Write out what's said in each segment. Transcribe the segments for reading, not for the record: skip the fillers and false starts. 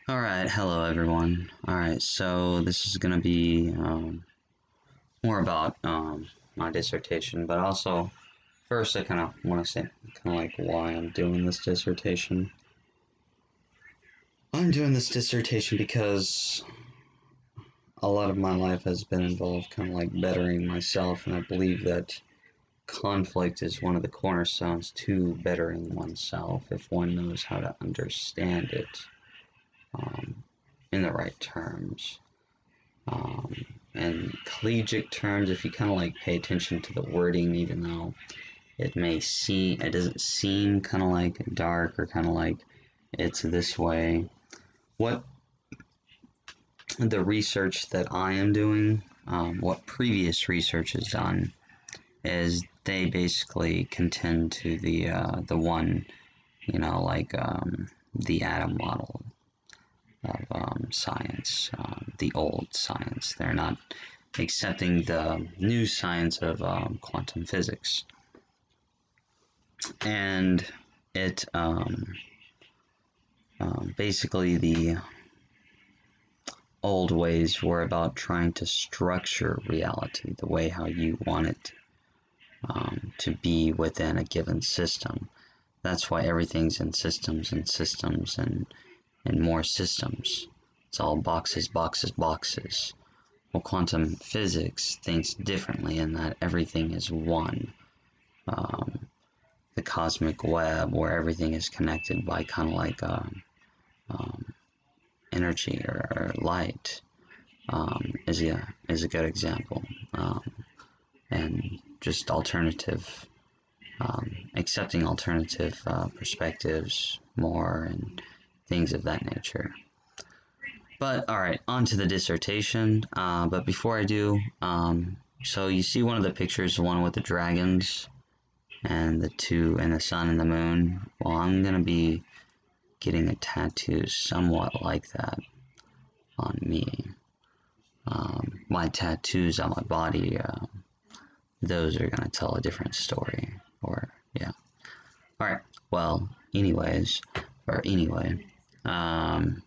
Alright, hello everyone. Alright, so this is gonna be more about my dissertation, but also, first I kind of want to say kind of like why I'm doing this dissertation. I'm doing this dissertation because a lot of my life has been involved kind of like bettering myself, and I believe that conflict is one of the cornerstones to bettering oneself if one knows how to understand it um, in the right terms. And collegiate terms, if you kind of like pay attention to the wording, even though it doesn't seem kind of like dark or kind of like it's this way. What the research that I am doing, what previous research has done, is they basically contend to the one, the atom model of science, the old science. They're not accepting the new science of quantum physics. And it basically the old ways were about trying to structure reality the way how you want it to be within a given system. That's why everything's in systems and systems and more systems. It's all boxes, boxes, boxes. Well, quantum physics thinks differently in that everything is one. The cosmic web where everything is connected by kind of like um, energy or light is a good example, and just alternative, accepting alternative perspectives more and things of that nature. But all right, on to the dissertation. But before I do, so you see one of the pictures, the one with the dragons and the two and the sun and the moon. Well, I'm gonna be getting a tattoo somewhat like that on me. My tattoos on my body, those are gonna tell a different story. Or yeah. All right. Well, anyways, or anyway, um,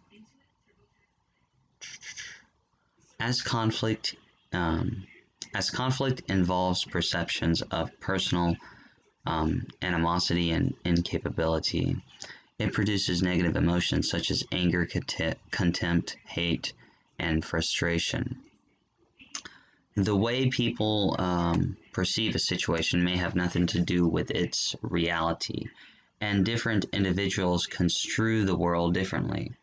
as conflict, um, as conflict involves perceptions of personal animosity and incapability, it produces negative emotions such as anger, contempt, hate, and frustration. The way people perceive a situation may have nothing to do with its reality, and different individuals construe the world differently,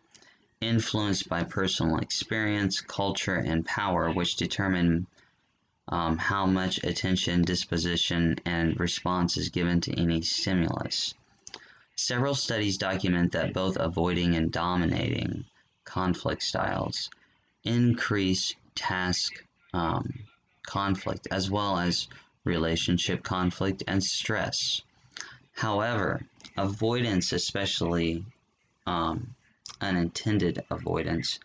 influenced by personal experience, culture, and power, which determine how much attention, disposition, and response is given to any stimulus. Several studies document that both avoiding and dominating conflict styles increase task conflict as well as relationship conflict and stress. However, avoidance, especially um, unintended avoidance,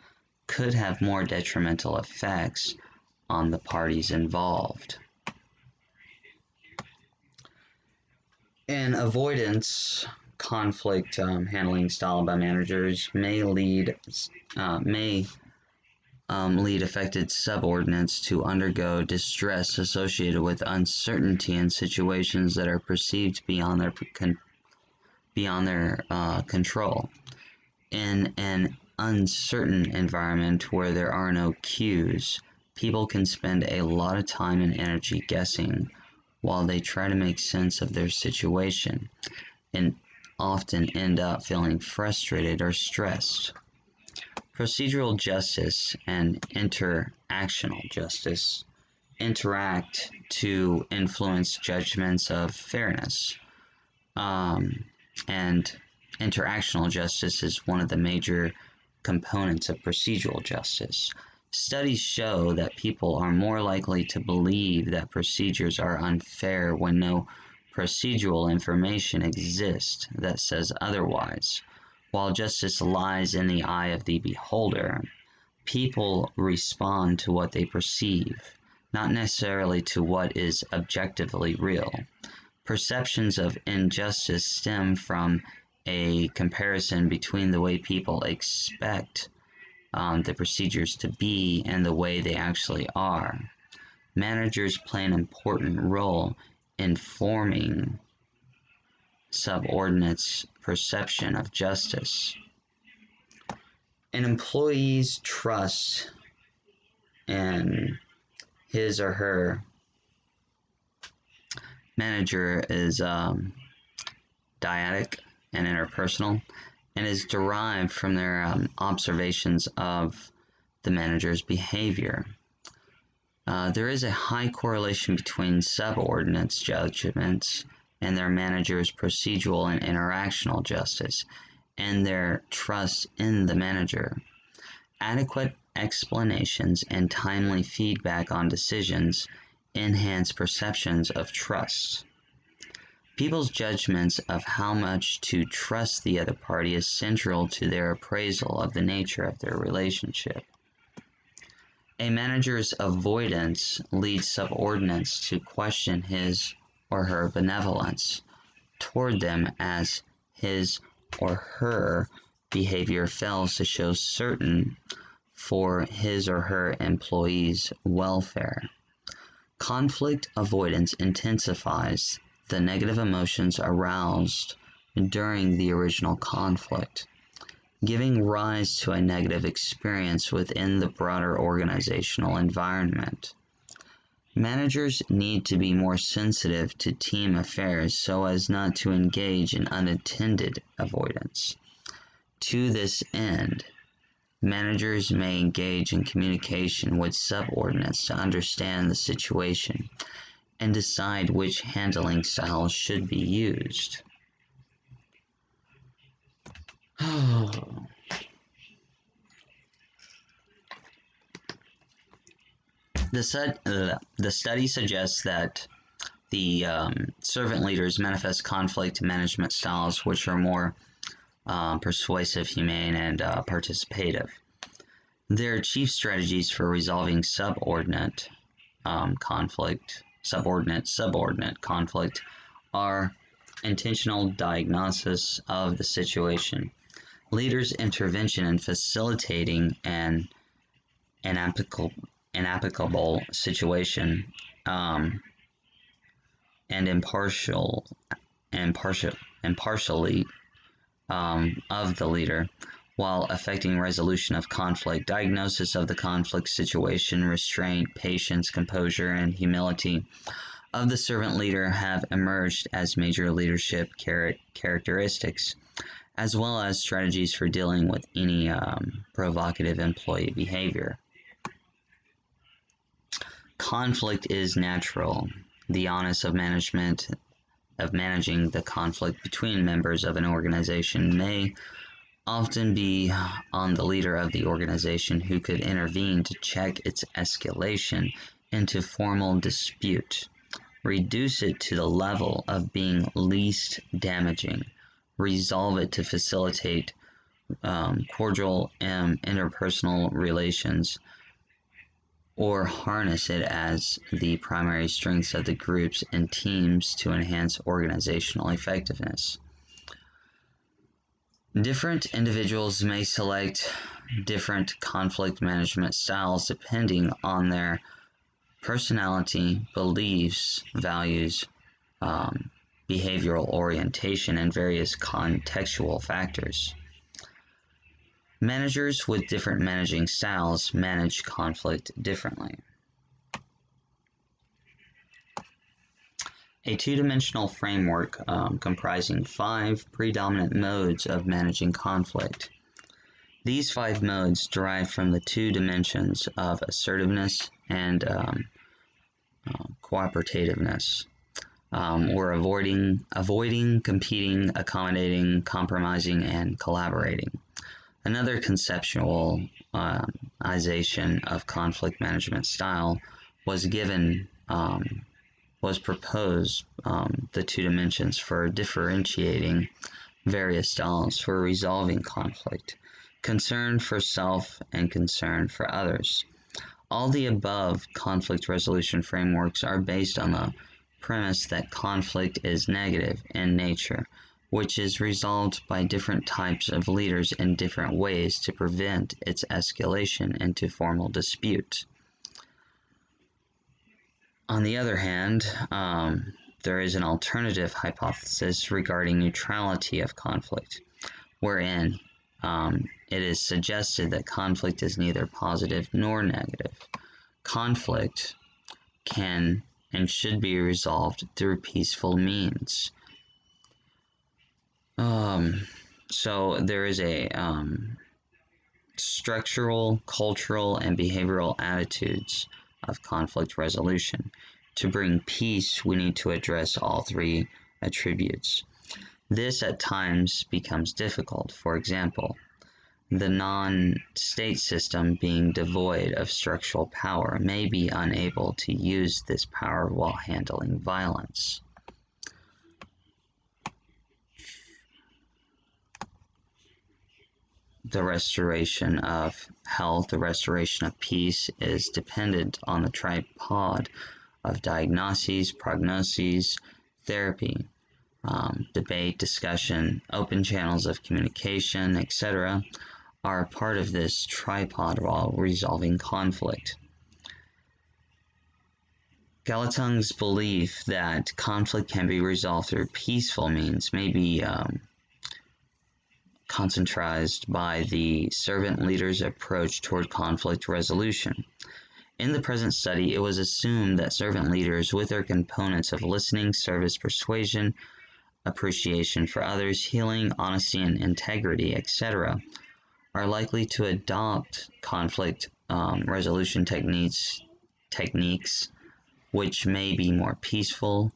could have more detrimental effects on the parties involved. And avoidance conflict handling style by managers may lead affected subordinates to undergo distress associated with uncertainty in situations that are perceived beyond their control. In an uncertain environment where there are no cues, people can spend a lot of time and energy guessing while they try to make sense of their situation and often end up feeling frustrated or stressed. Procedural justice and interactional justice interact to influence judgments of fairness. And interactional justice is one of the major components of procedural justice. Studies show that people are more likely to believe that procedures are unfair when no procedural information exists that says otherwise. While justice lies in the eye of the beholder, people respond to what they perceive, not necessarily to what is objectively real. Perceptions of injustice stem from a comparison between the way people expect the procedures to be and the way they actually are. Managers play an important role in forming subordinates' perception of justice. An employee's trust in his or her manager is dyadic and interpersonal, and is derived from their observations of the manager's behavior. There is a high correlation between subordinates' judgments and their manager's procedural and interactional justice, and their trust in the manager. Adequate explanations and timely feedback on decisions enhance perceptions of trust. People's judgments of how much to trust the other party is central to their appraisal of the nature of their relationship. A manager's avoidance leads subordinates to question his or her benevolence toward them as his or her behavior fails to show certain for his or her employees' welfare. Conflict avoidance intensifies the negative emotions aroused during the original conflict, giving rise to a negative experience within the broader organizational environment. Managers need to be more sensitive to team affairs so as not to engage in unattended avoidance. To this end, managers may engage in communication with subordinates to understand the situation and decide which handling styles should be used. The study suggests that the servant leaders manifest conflict management styles which are more persuasive, humane, and participative. Their chief strategies for resolving subordinate conflict are intentional diagnosis of the situation, leaders' intervention in facilitating an applicable situation, and impartially of the leader while affecting resolution of conflict, diagnosis of the conflict situation, restraint, patience, composure, and humility of the servant leader have emerged as major leadership characteristics, as well as strategies for dealing with any provocative employee behavior. Conflict is natural. The onus of managing the conflict between members of an organization may often be on the leader of the organization, who could intervene to check its escalation into formal dispute, reduce it to the level of being least damaging, resolve it to facilitate cordial interpersonal relations, or harness it as the primary strengths of the groups and teams to enhance organizational effectiveness. Different individuals may select different conflict management styles depending on their personality, beliefs, values, behavioral orientation, and various contextual factors. Managers with different managing styles manage conflict differently. A two-dimensional framework comprising 5 predominant modes of managing conflict. These 5 modes derive from the 2 dimensions of assertiveness and cooperativeness, or avoiding, competing, accommodating, compromising, and collaborating. Another conceptualization of conflict management style was proposed, the 2 dimensions for differentiating various styles for resolving conflict: concern for self and concern for others. All the above conflict resolution frameworks are based on the premise that conflict is negative in nature, which is resolved by different types of leaders in different ways to prevent its escalation into formal dispute. On the other hand, there is an alternative hypothesis regarding neutrality of conflict, wherein it is suggested that conflict is neither positive nor negative. Conflict can and should be resolved through peaceful means. So there is a structural, cultural, and behavioral attitudes of conflict resolution. To bring peace, we need to address all three attributes. This at times becomes difficult. For example, the non-state system, being devoid of structural power, may be unable to use this power while handling violence. The restoration of health, the restoration of peace is dependent on the tripod of diagnoses, prognoses, therapy, debate, discussion, open channels of communication, etc. are part of this tripod while resolving conflict. Galtung belief that conflict can be resolved through peaceful means may be concentrated by the servant leader's approach toward conflict resolution. In the present study, it was assumed that servant leaders, with their components of listening, service, persuasion, appreciation for others, healing, honesty and integrity, etc., are likely to adopt conflict resolution techniques which may be more peaceful,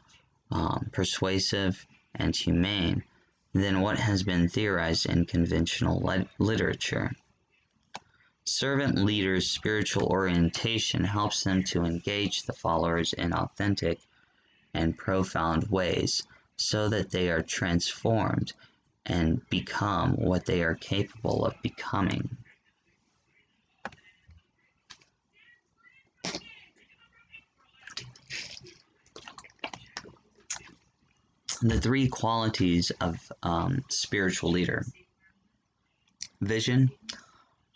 persuasive, and humane than what has been theorized in conventional literature. Servant leaders' spiritual orientation helps them to engage the followers in authentic and profound ways so that they are transformed and become what they are capable of becoming. The three qualities of spiritual leader: vision,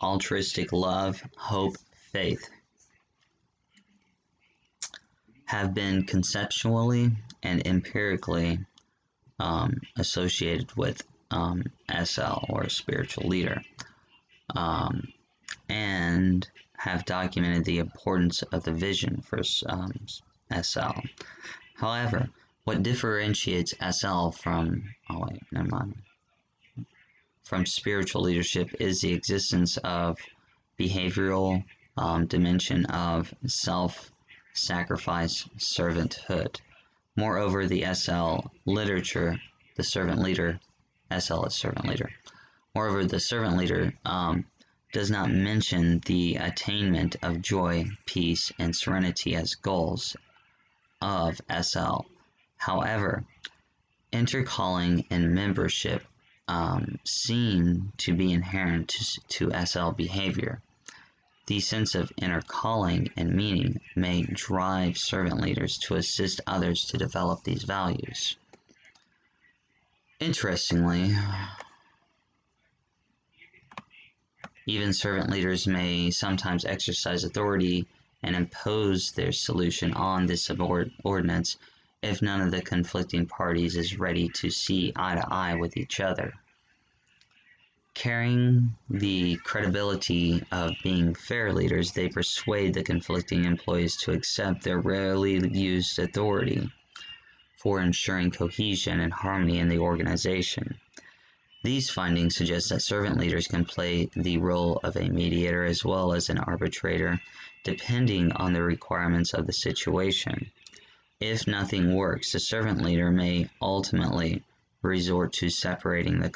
altruistic love, hope, faith, have been conceptually and empirically associated with SL, or spiritual leader, and have documented the importance of the vision for SL. However, what differentiates SL from spiritual leadership is the existence of behavioral dimension of self-sacrifice, servanthood. Moreover, the SL literature, the servant leader, SL is servant leader. Moreover, the servant leader does not mention the attainment of joy, peace, and serenity as goals of SL. However, intercalling and membership seem to be inherent to SL behavior. The sense of intercalling and meaning may drive servant leaders to assist others to develop these values. Interestingly, even servant leaders may sometimes exercise authority and impose their solution on the subordinates if none of the conflicting parties is ready to see eye to eye with each other. Carrying the credibility of being fair leaders, they persuade the conflicting employees to accept their rarely used authority for ensuring cohesion and harmony in the organization. These findings suggest that servant leaders can play the role of a mediator as well as an arbitrator, depending on the requirements of the situation. If nothing works, the servant leader may ultimately resort to separating the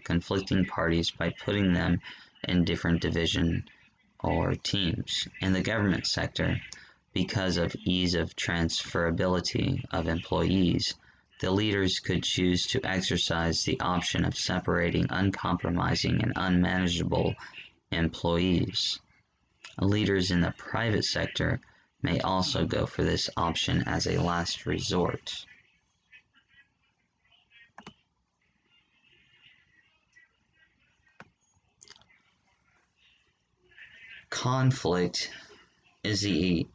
conflicting parties by putting them in different divisions or teams. In the government sector, because of ease of transferability of employees, the leaders could choose to exercise the option of separating uncompromising and unmanageable employees. Leaders in the private sector may also go for this option as a last resort. Conflict is the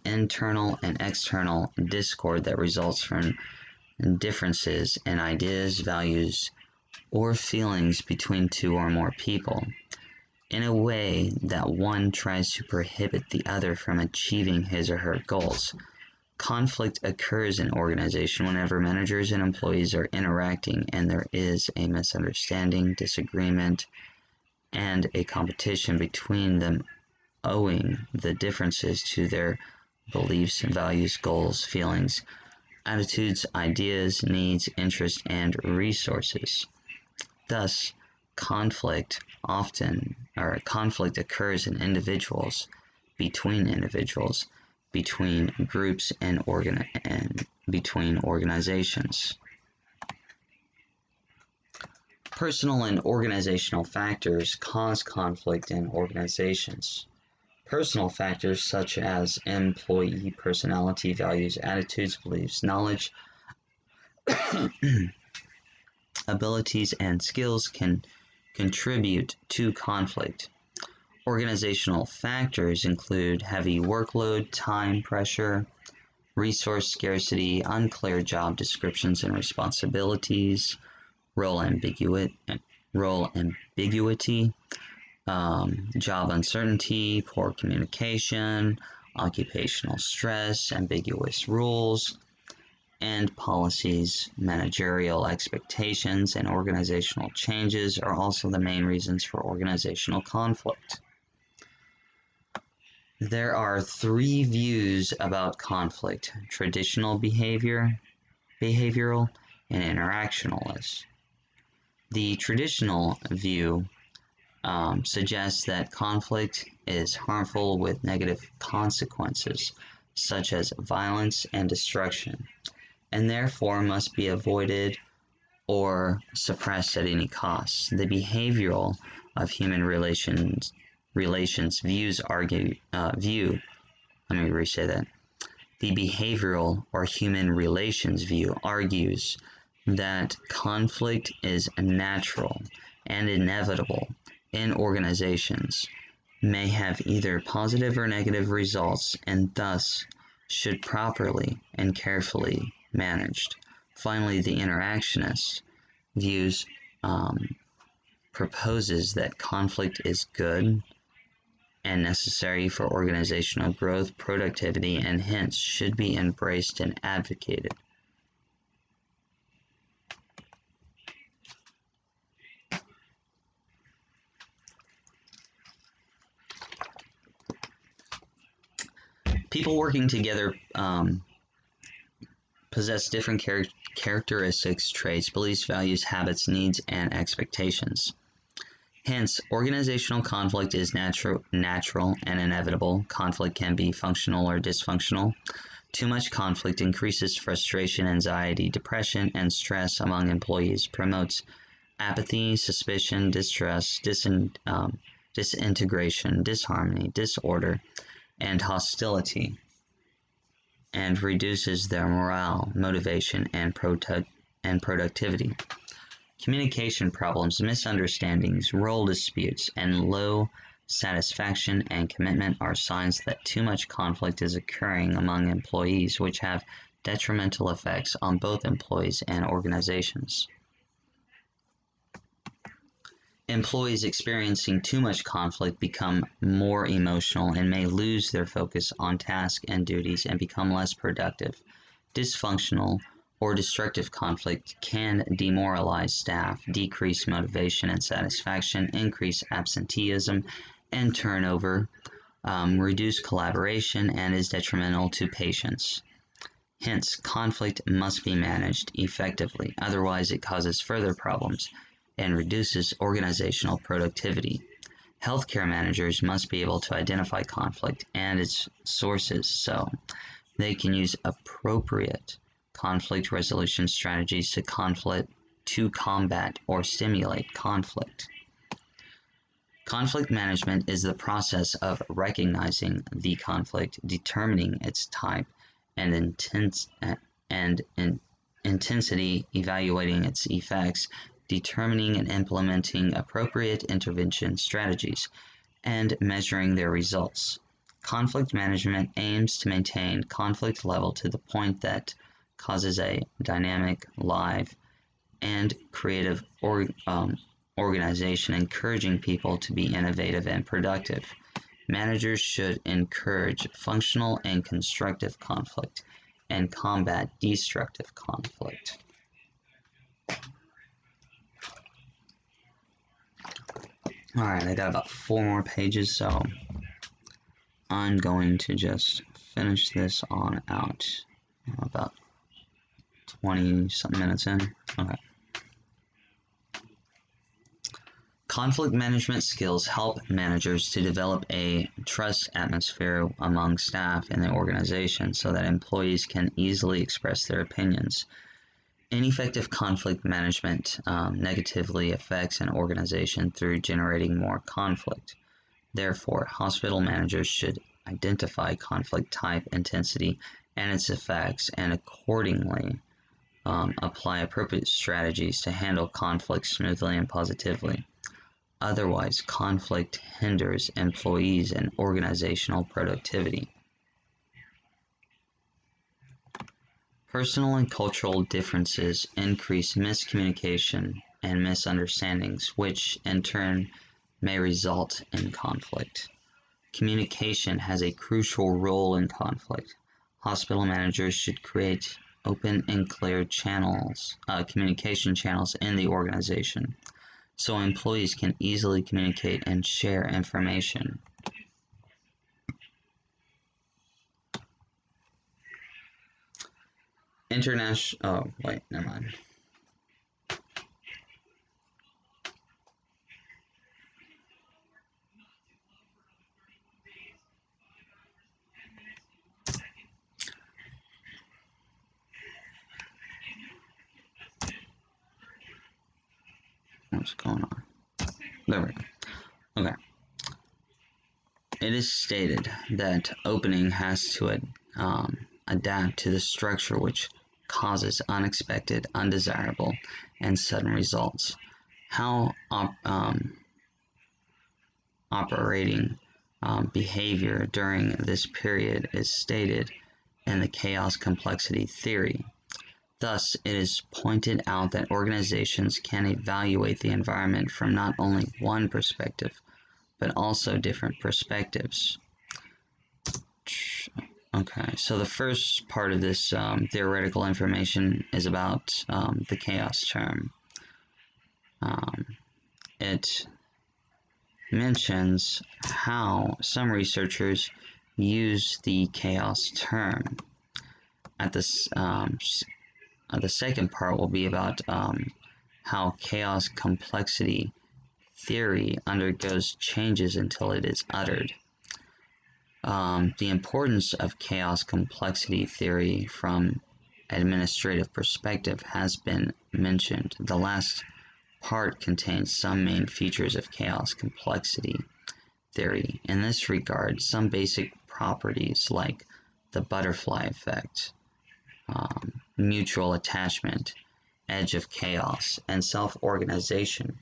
internal and external discord that results from differences in ideas, values, or feelings between two or more people, in a way that one tries to prohibit the other from achieving his or her goals. Conflict occurs in organization whenever managers and employees are interacting and there is a misunderstanding, disagreement, and a competition between them owing the differences to their beliefs, values, goals, feelings, attitudes, ideas, needs, interests, and resources. Thus, conflict occurs in individuals, between groups, and between organizations. Personal and organizational factors cause conflict in organizations. Personal factors such as employee personality, values, attitudes, beliefs, knowledge, abilities, and skills can contribute to conflict. Organizational factors include heavy workload, time pressure, resource scarcity, unclear job descriptions and responsibilities, role ambiguity, job uncertainty, poor communication, occupational stress, ambiguous rules and policies, managerial expectations, and organizational changes are also the main reasons for organizational conflict. There are three views about conflict: traditional behavioral, and interactionalist. The traditional view suggests that conflict is harmful with negative consequences, such as violence and destruction, and therefore must be avoided or suppressed at any cost. The behavioral of human relations views argue view. Let me resay that. The behavioral or human relations view argues that conflict is natural and inevitable in organizations, may have either positive or negative results, and thus should properly and carefully managed. Finally, the interactionist views proposes that conflict is good and necessary for organizational growth, productivity, and hence should be embraced and advocated. People working together possess different characteristics, traits, beliefs, values, habits, needs, and expectations. Hence, organizational conflict is natural and inevitable. Conflict can be functional or dysfunctional. Too much conflict increases frustration, anxiety, depression, and stress among employees, promotes apathy, suspicion, distrust, disintegration, disharmony, disorder, and hostility, and reduces their morale, motivation, and productivity. Communication problems, misunderstandings, role disputes, and low satisfaction and commitment are signs that too much conflict is occurring among employees, which have detrimental effects on both employees and organizations. Employees experiencing too much conflict become more emotional and may lose their focus on tasks and duties and become less productive. Dysfunctional or destructive conflict can demoralize staff, decrease motivation and satisfaction, increase absenteeism and turnover, reduce collaboration, and is detrimental to patients. Hence, conflict must be managed effectively, otherwise it causes further problems and reduces organizational productivity. Healthcare managers must be able to identify conflict and its sources so they can use appropriate conflict resolution strategies to combat or stimulate conflict. Conflict management is the process of recognizing the conflict, determining its type and intensity, evaluating its effects, determining and implementing appropriate intervention strategies, and measuring their results. Conflict management aims to maintain conflict level to the point that causes a dynamic, live, and creative organization, encouraging people to be innovative and productive. Managers should encourage functional and constructive conflict and combat destructive conflict. Alright, I got about 4 more pages, so I'm going to just finish this on out. About 20 something minutes in. Okay. Conflict management skills help managers to develop a trust atmosphere among staff in the organization so that employees can easily express their opinions. Ineffective conflict management negatively affects an organization through generating more conflict. Therefore, hospital managers should identify conflict type, intensity, and its effects, and accordingly apply appropriate strategies to handle conflict smoothly and positively. Otherwise, conflict hinders employees and organizational productivity. Personal and cultural differences increase miscommunication and misunderstandings, which in turn may result in conflict. Communication has a crucial role in conflict. Hospital managers should create open and clear communication channels in the organization, so employees can easily communicate and share information. Never mind. What's going on? There we go. Okay. It is stated that opening has to adapt to the structure which causes unexpected, undesirable, and sudden results. How operating behavior during this period is stated in the chaos complexity theory. Thus, it is pointed out that organizations can evaluate the environment from not only one perspective, but also different perspectives. Okay, so the first part of this theoretical information is about the chaos term. It mentions how some researchers use the chaos term. At this, the second part will be about how chaos complexity theory undergoes changes until it is uttered. The importance of chaos complexity theory from administrative perspective has been mentioned. The last part contains some main features of chaos complexity theory. In this regard, some basic properties like the butterfly effect, mutual attachment, edge of chaos, and self-organization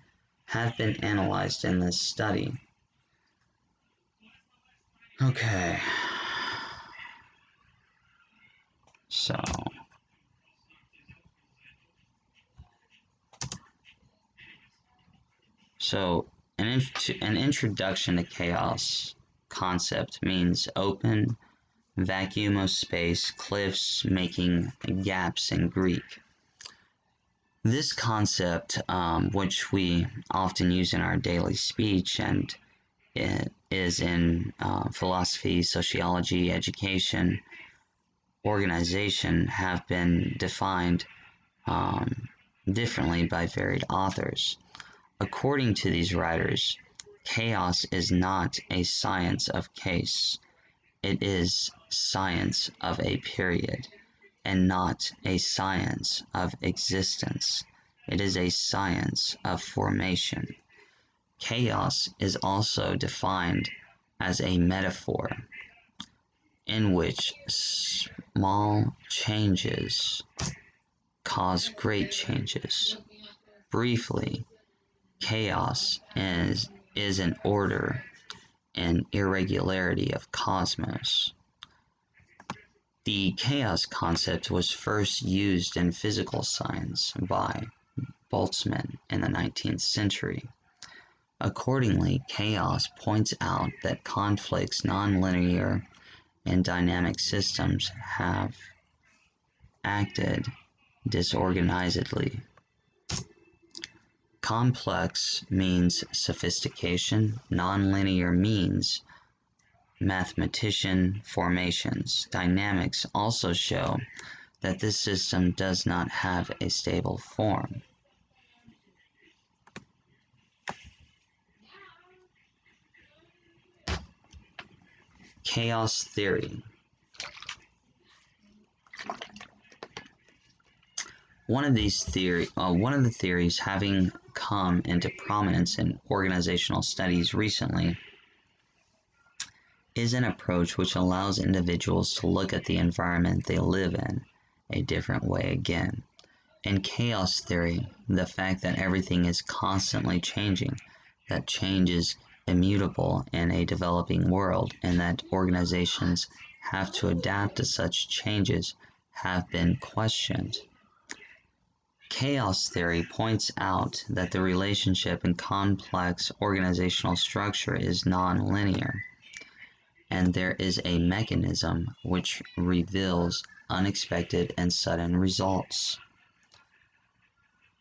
have been analyzed in this study. Okay. So an introduction to chaos concept means open vacuum of space, cliffs making gaps in Greek. This concept, which we often use in our daily speech and it is in philosophy, sociology, education, organization, have been defined differently by varied authors. According to these writers, chaos is not a science of case. It is science of a period, and not a science of existence. It is a science of formation. Chaos is also defined as a metaphor in which small changes cause great changes. Briefly, chaos is an order and irregularity of cosmos. The chaos concept was first used in physical science by Boltzmann in the 19th century. Accordingly, chaos points out that conflicts, nonlinear, and dynamic systems have acted disorganizedly. Complex means sophistication, nonlinear means mathematician formations. Dynamics also show that this system does not have a stable form. Chaos theory. One of the theories having come into prominence in organizational studies recently is an approach which allows individuals to look at the environment they live in a different way again. In chaos theory, the fact that everything is constantly changing, that change is immutable in a developing world, and that organizations have to adapt to such changes have been questioned. Chaos theory points out that the relationship in complex organizational structure is nonlinear, and there is a mechanism which reveals unexpected and sudden results.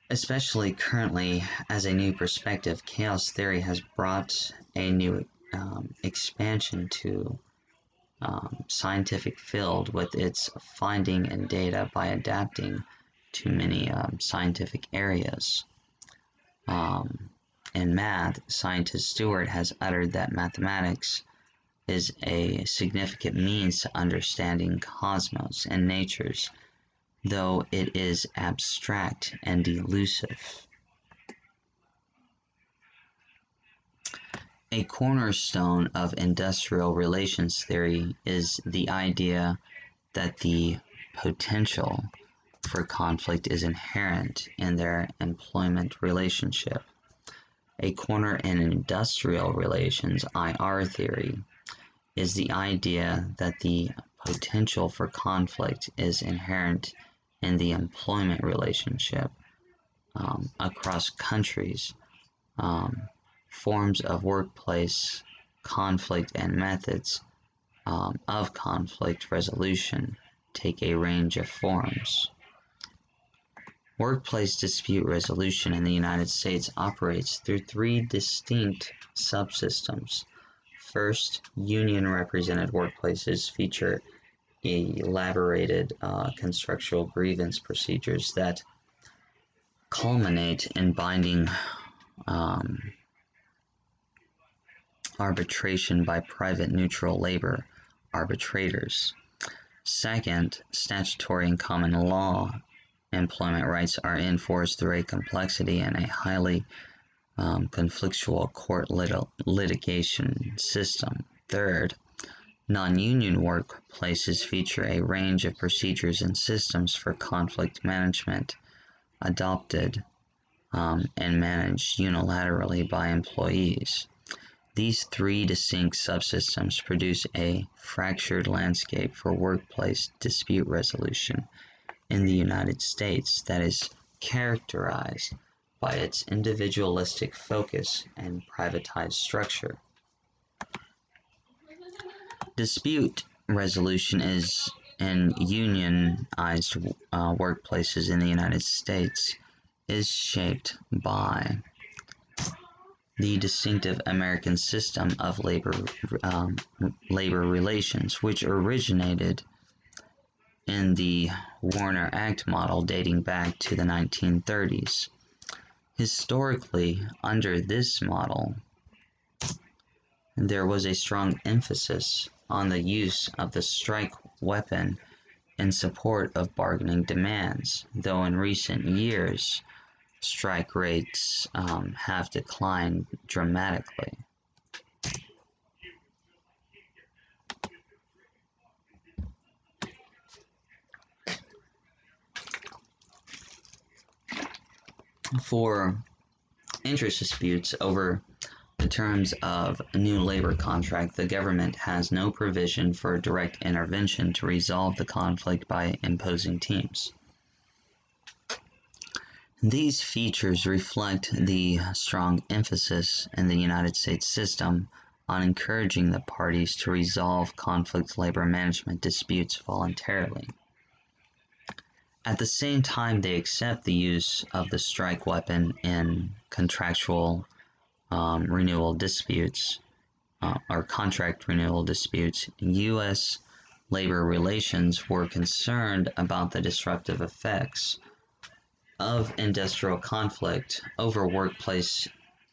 Especially currently, as a new perspective, chaos theory has brought a new expansion to scientific field with its finding and data by adapting to many scientific areas. In math, scientist Stewart has uttered that mathematics is a significant means to understanding cosmos and natures, though it is abstract and elusive. A cornerstone of industrial relations theory is the idea that the potential for conflict is inherent in their employment relationship. A corner in industrial relations IR theory is the idea that the potential for conflict is inherent in the employment relationship across countries. Forms of workplace conflict and methods of conflict resolution take a range of forms. Workplace dispute resolution in the United States operates through three distinct subsystems. First, union-represented workplaces feature elaborated constructual grievance procedures that culminate in binding arbitration by private neutral labor arbitrators. Second, statutory and common law employment rights are enforced through a complexity and a highly conflictual court litigation system. Third, non-union workplaces feature a range of procedures and systems for conflict management adopted and managed unilaterally by employees. These three distinct subsystems produce a fractured landscape for workplace dispute resolution in the United States that is characterized by its individualistic focus and privatized structure. Dispute resolution is in unionized workplaces in the United States is shaped by the distinctive American system of labor relations, which originated in the Warner Act model dating back to the 1930s. Historically, under this model, there was a strong emphasis on the use of the strike weapon in support of bargaining demands, though in recent years, strike rates have declined dramatically. For interest disputes over the terms of a new labor contract, the government has no provision for direct intervention to resolve the conflict by imposing teams. These features reflect the strong emphasis in the United States system on encouraging the parties to resolve conflict labor management disputes voluntarily. At the same time, they accept the use of the strike weapon in contractual renewal disputes or contract renewal disputes. U.S. labor relations were concerned about the disruptive effects of industrial conflict over workplace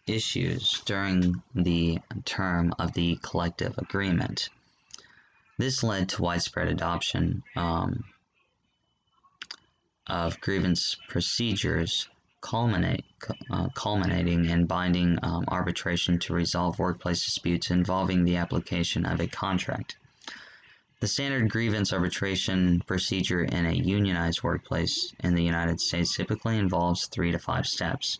issues during the term of the collective agreement. This led to widespread adoption of grievance procedures, culminating in binding arbitration to resolve workplace disputes involving the application of a contract. The standard grievance arbitration procedure in a unionized workplace in the United States typically involves 3 to 5 steps.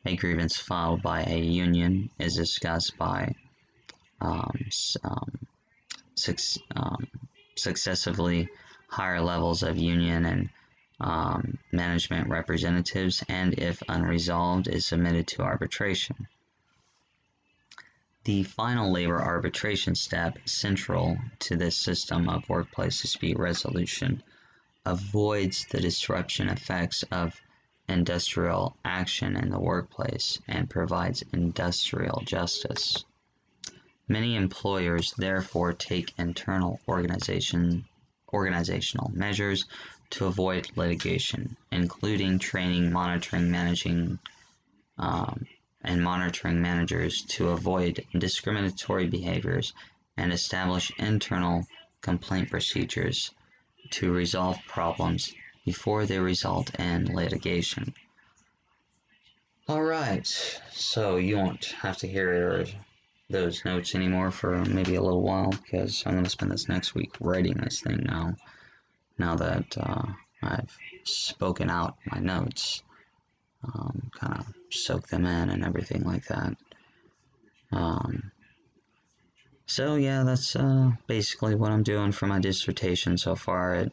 A grievance filed by a union is discussed by successively higher levels of union and management representatives, and if unresolved, is submitted to arbitration. The final labor arbitration step, central to this system of workplace dispute resolution, avoids the disruption effects of industrial action in the workplace and provides industrial justice. Many employers therefore take internal organizational measures to avoid litigation, including training, monitoring managers to avoid discriminatory behaviors and establish internal complaint procedures to resolve problems before they result in litigation. Alright, so you won't have to hear those notes anymore for maybe a little while, because I'm going to spend this next week writing this thing now that I've spoken out my notes. Kind of soak them in and everything like that. So yeah, that's basically what I'm doing for my dissertation so far.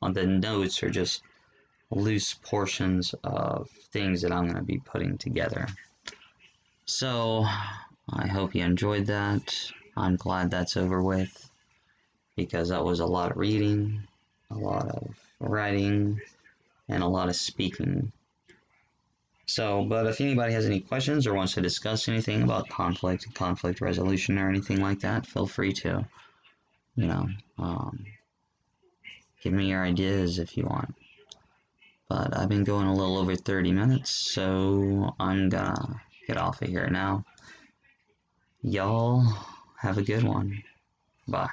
On the notes are just loose portions of things that I'm going to be putting together. So I hope you enjoyed that. I'm glad that's over with, because that was a lot of reading, a lot of writing, and a lot of speaking. So, but if anybody has any questions or wants to discuss anything about conflict resolution or anything like that, feel free to, give me your ideas if you want. But I've been going a little over 30 minutes, so I'm gonna get off of here now. Y'all have a good one. Bye.